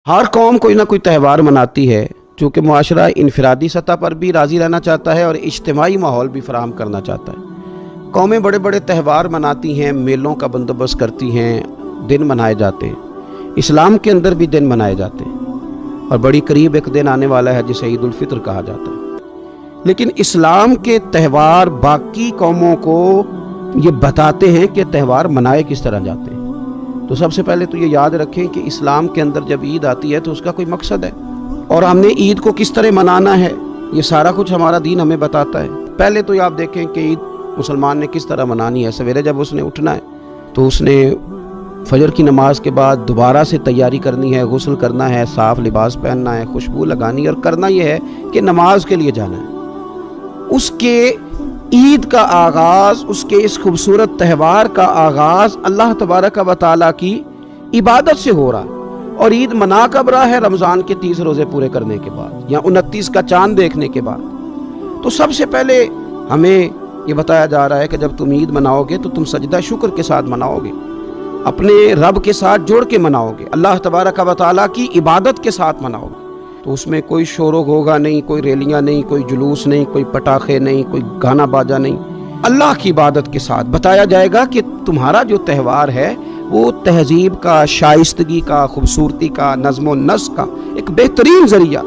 हर कौम कोई ना कोई त्यौहार मनाती है, चूँकि मुआशरा इनफरादी सतह पर भी राज़ी रहना चाहता है और इज्तिमाई माहौल भी फराहम करना चाहता है। कौमें बड़े बड़े त्यौहार मनाती हैं, मेलों का बंदोबस्त करती हैं, दिन मनाए जाते हैं। इस्लाम के अंदर भी दिन मनाए जाते हैं और बड़ी करीब एक दिन आने वाला है जिसे ईद उल फितर कहा जाता है। लेकिन इस्लाम के त्यौहार बाकी कौमों को ये बताते हैं कि त्यौहार मनाए किस तरह जाते हैं। तो सबसे पहले तो ये याद रखें कि इस्लाम के अंदर जब ईद आती है तो उसका कोई मकसद है और हमने ईद को किस तरह मनाना है, ये सारा कुछ हमारा दीन हमें बताता है। पहले तो ये आप देखें कि ईद मुसलमान ने किस तरह मनानी है। सवेरे जब उसने उठना है तो उसने फजर की नमाज के बाद दोबारा से तैयारी करनी है, गुस्ल करना है, साफ लिबास पहनना है, खुशबू लगानी है और करना यह है कि नमाज के लिए जाना है। उसके ईद का आगाज़, उसके इस खूबसूरत त्यौहार का आगाज़ अल्लाह तबारक व तआला की इबादत से हो रहा है। और ईद मना कब रहा है? रमज़ान के 30 रोज़े पूरे करने के बाद या 29 का चांद देखने के बाद। तो सबसे पहले हमें ये बताया जा रहा है कि जब तुम ईद मनाओगे तो तुम सजदा शुक्र के साथ मनाओगे, अपने रब के साथ जुड़ के मनाओगे, अल्लाह तबारक व तआला की इबादत के साथ मनाओगे। तो उसमें कोई शोर होगा नहीं, कोई रैलियाँ नहीं, कोई जुलूस नहीं, कोई पटाखे नहीं, कोई गाना बाजा नहीं। अल्लाह की इबादत के साथ बताया जाएगा कि तुम्हारा जो त्यौहार है वो तहजीब का, शाइस्तगी का, खूबसूरती का, नज़्म नस्क का एक बेहतरीन ज़रिया।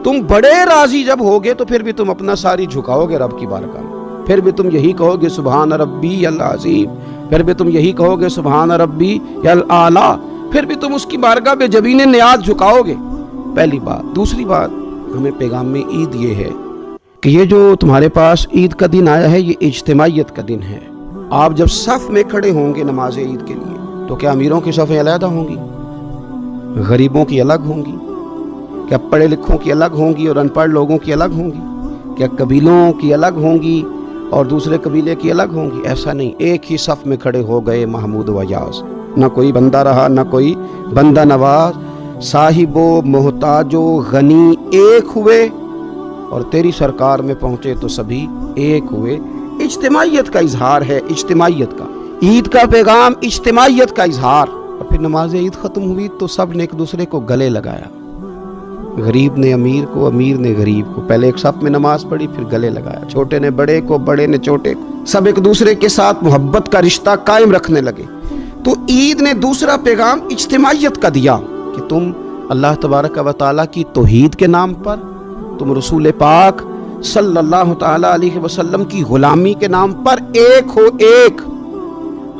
तुम बड़े राज़ी जब होगे तो फिर भी तुम अपना सारी झुकाओगे रब की बारगाह में। फिर भी तुम यही कहोगे सुबहान रब्बी अल अज़ीम, फिर भी तुम यही कहोगे सुबहान रब्बी अल आला, फिर भी तुम उसकी बारगाह में जबीन नियाज़ झुकाओगे। पहली बात। दूसरी बात, हमें पैगाम में ईद ये है कि ये जो तुम्हारे पास ईद का दिन आया है ये इज्तिमाइयत का दिन है। आप जब सफ़ में खड़े होंगे नमाज ईद के लिए तो क्या अमीरों की सफ़ें अलग होंगी, गरीबों की अलग होंगी? क्या पढ़े लिखों की अलग होंगी और अनपढ़ लोगों की अलग होंगी? क्या कबीलों की अलग होंगी और दूसरे कबीले की अलग होंगी? ऐसा नहीं, एक ही सफ़ में खड़े हो गए महमूद वयाज। ना कोई बंदा रहा, ना कोई बंदा नवाज, साहिबो मोहताजो गनी एक हुए और तेरी सरकार में पहुंचे तो सभी एक हुए। इज्तिमाइयत का इजहार है, इज्तिमाइयत का। ईद का पैगाम इज्तिमाइयत का इजहार। और फिर नमाज ईद खत्म हुई तो सब ने एक दूसरे को गले लगाया। गरीब ने अमीर को, अमीर ने गरीब को। पहले एक सफ में नमाज पढ़ी, फिर गले लगाया। छोटे ने बड़े को, बड़े ने छोटे को। सब एक दूसरे के साथ मोहब्बत का रिश्ता कायम रखने लगे। तो ईद ने दूसरा पैगाम इज्तिमाइयत का दिया कि तुम अल्लाह तबारक व तआला की तौहीद के नाम पर, तुम रसूल पाक सल्लल्लाहु तआला अलैहि वसल्लम की गुलामी के नाम पर एक हो एक।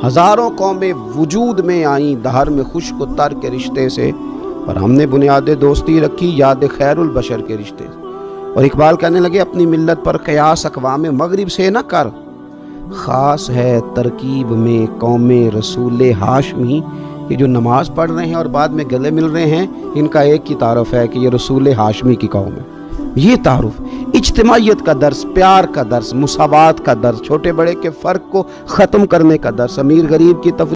हजारों कौमें वजूद में आईं दहर में खुश्क तर के रिश्ते से और हमने बुनियाद दोस्ती रखी याद खैरुल बशर के रिश्ते से। और इकबाल कहने लगे अपनी मिल्लत पर कयास अक़वाम मगरिब से न कर, ख़ास है तरकीब में कौमे रसूल हाशमी। ये जो नमाज पढ़ रहे हैं और बाद में गले मिल रहे हैं, इनका एक ही तारुफ है कि ये रसूल हाशमी की कौम है। ये तारुफ इज्तिमाइयत का दर्स, प्यार का दर्स, मुसावात का दर्स, छोटे बड़े के फ़र्क को ख़त्म करने का दर्स, अमीर गरीब की